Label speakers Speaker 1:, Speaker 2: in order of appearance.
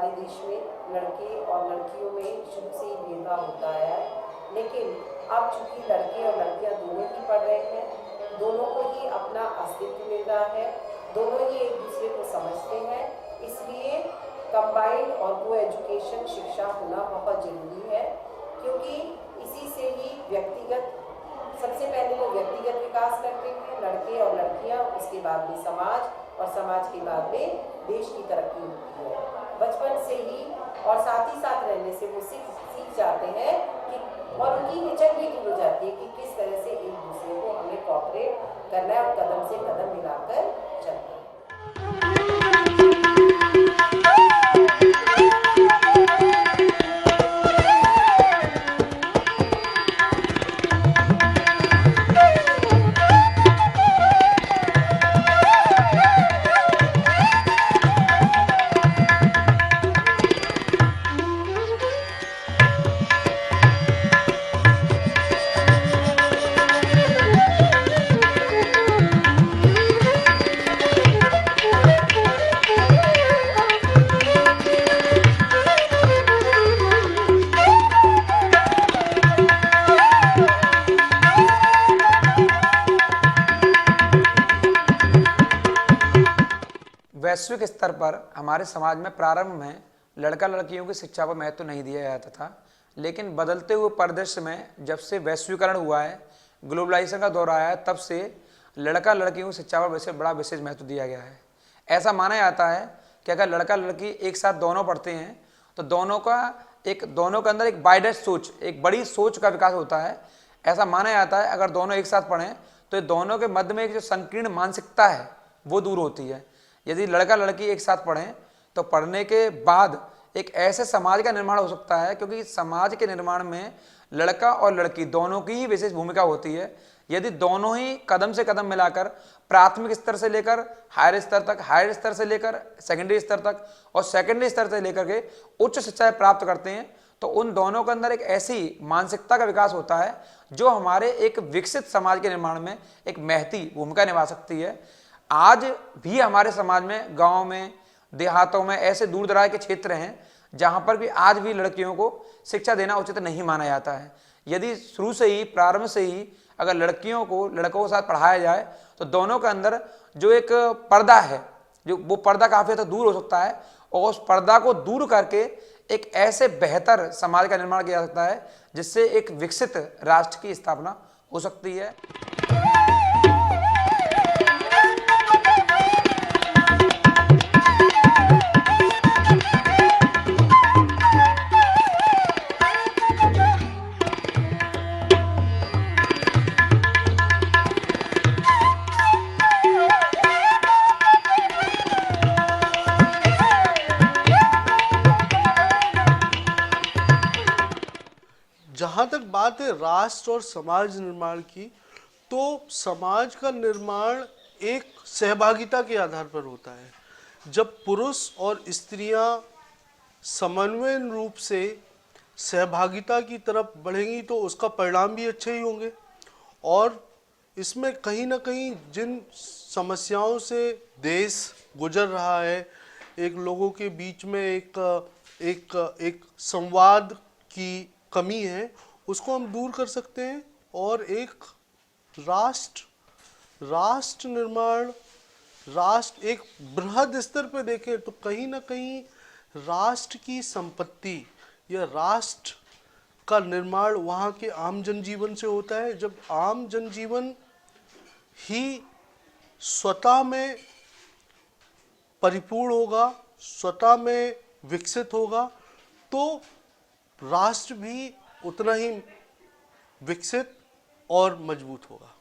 Speaker 1: हमारे देश में लड़के और लड़कियों में शुरू से ही भेदभाव होता आया है, लेकिन अब चूंकि लड़के और लड़कियां दोनों ही पढ़ रहे हैं, दोनों को ही अपना अस्तित्व मिल रहा है, दोनों ही एक दूसरे को समझते हैं, इसलिए कंबाइंड और को एजुकेशन शिक्षा होना बहुत ज़रूरी है, क्योंकि इसी से ही व्यक्तिगत, सबसे पहले वो व्यक्तिगत विकास करते हैं लड़के और लड़कियां, उसके बाद में समाज, और समाज के बाद में देश की तरक्की होती है। बचपन से ही और साथ ही साथ रहने से वो सीख जाते हैं कि, और उनकी हिचक भी दूर हो जाती है कि किस तरह से एक दूसरे को हमें कोऑपरेट करना है और कदम से कदम मिलाकर चलना है।
Speaker 2: वैश्विक स्तर पर हमारे समाज में प्रारंभ में लड़का लड़कियों की शिक्षा पर महत्व नहीं दिया जाता था, लेकिन बदलते हुए परिदृश्य में जब से वैश्वीकरण हुआ है, ग्लोबलाइजेशन का दौर आया है, तब से लड़का लड़कियों की शिक्षा पर बड़ा विशेष महत्व दिया गया है। ऐसा माना जाता है कि अगर लड़का लड़की एक साथ दोनों पढ़ते हैं तो दोनों के अंदर एक वाइडर सोच, एक बड़ी सोच का विकास होता है। ऐसा माना जाता है अगर दोनों एक साथ पढ़ें तो दोनों के मध्य में एक जो संकीर्ण मानसिकता है वो दूर होती है। यदि लड़का लड़की एक साथ पढ़ें तो पढ़ने के बाद एक ऐसे समाज का निर्माण हो सकता है, क्योंकि समाज के निर्माण में लड़का और लड़की दोनों की ही विशेष भूमिका होती है। यदि दोनों ही कदम से कदम मिलाकर प्राथमिक स्तर से लेकर हायर स्तर तक, हायर स्तर से लेकर सेकेंडरी स्तर तक और सेकेंडरी स्तर से लेकर के उच्च शिक्षा प्राप्त करते हैं, तो उन दोनों के अंदर एक ऐसी मानसिकता का विकास होता है जो हमारे एक विकसित समाज के निर्माण में एक महती भूमिका निभा सकती है। आज भी हमारे समाज में, गांव में, देहातों में ऐसे दूर दराज के क्षेत्र हैं जहां पर भी आज भी लड़कियों को शिक्षा देना उचित नहीं माना जाता है। यदि शुरू से ही, प्रारंभ से ही अगर लड़कियों को लड़कों के साथ पढ़ाया जाए तो दोनों के अंदर जो एक पर्दा है, जो वो पर्दा काफ़ी हद तक दूर हो सकता है, और उस पर्दा को दूर करके एक ऐसे बेहतर समाज का निर्माण किया जा सकता है जिससे एक विकसित राष्ट्र की स्थापना हो सकती है।
Speaker 3: जहाँ तक बात है राष्ट्र और समाज निर्माण की, तो समाज का निर्माण एक सहभागिता के आधार पर होता है। जब पुरुष और स्त्रियां समन्वय रूप से सहभागिता की तरफ बढ़ेंगी तो उसका परिणाम भी अच्छे ही होंगे, और इसमें कहीं ना कहीं जिन समस्याओं से देश गुजर रहा है, एक लोगों के बीच में एक संवाद की कमी है, उसको हम दूर कर सकते हैं। और एक राष्ट्र निर्माण, राष्ट्र एक बृहद स्तर पर देखें तो कहीं ना कहीं राष्ट्र की संपत्ति या राष्ट्र का निर्माण वहाँ के आम जनजीवन से होता है। जब आम जनजीवन ही स्वतः में परिपूर्ण होगा, स्वतः में विकसित होगा, तो राष्ट्र भी उतना ही विकसित और मजबूत होगा।